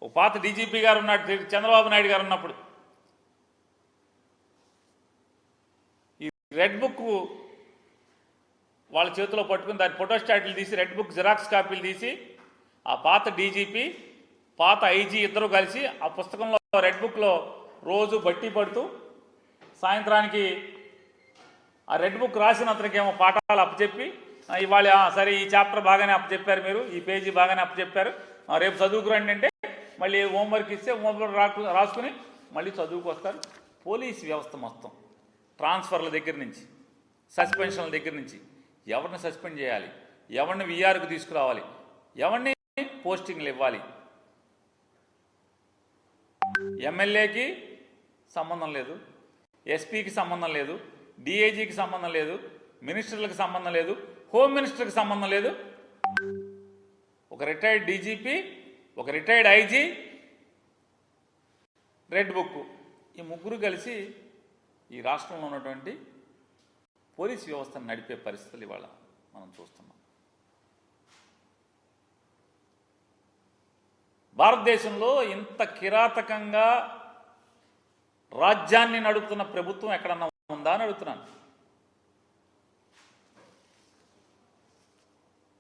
ఒక పాత డీజీపీ గారు ఉన్నాడు చంద్రబాబు నాయుడు గారు ఉన్నప్పుడు. ఈ రెడ్ బుక్ వాళ్ళ చేతిలో పట్టుకుని దాని ఫోటోస్టాట్లు తీసి రెడ్ బుక్ జిరాక్స్ కాపీలు తీసి ఆ పాత డీజీపీ పాత ఐజీ ఇద్దరు కలిసి ఆ పుస్తకంలో రెడ్ బుక్లో రోజు బట్టి పడుతూ సాయంత్రానికి ఆ రెడ్ బుక్ రాసిన అతనికేమో పాఠాలు అప్పచెప్పి ఇవాళ సరే ఈ చాప్టర్ బాగానే అప్పచెప్పారు, మీరు ఈ పేజీ బాగానే అప్పచెప్పారు, రేపు చదువుకురండి అంటే మళ్ళీ హోంవర్క్ ఇస్తే హోంవర్క్ రాసుకుని మళ్ళీ చదువుకు వస్తారు. పోలీస్ వ్యవస్థ మొత్తం ట్రాన్స్ఫర్ల దగ్గర నుంచి సస్పెన్షన్ల దగ్గర నుంచి ఎవరిని సస్పెండ్ చేయాలి, ఎవరిని విఆర్కు తీసుకురావాలి, ఎవరిని పోస్టింగ్లు ఇవ్వాలి, ఎమ్మెల్యేకి సంబంధం లేదు, ఎస్పీకి సంబంధం లేదు, డిఐజీకి సంబంధం లేదు, మినిస్టర్లకు సంబంధం లేదు, హోమ్ మినిస్టర్కి సంబంధం లేదు. ఒక రిటైర్డ్ డీజీపీ, ఒక రిటైర్డ్ ఐజీ, రెడ్ బుక్, ఈ ముగ్గురు కలిసి ఈ రాష్ట్రంలో ఉన్నటువంటి పోలీస్ వ్యవస్థను నడిపే పరిస్థితులు ఇవాళ మనం చూస్తున్నాం. భారతదేశంలో ఇంత కిరాతకంగా రాజ్యాన్ని నడుపుతున్న ప్రభుత్వం ఎక్కడన్నా ఉందా అని అడుగుతున్నాను.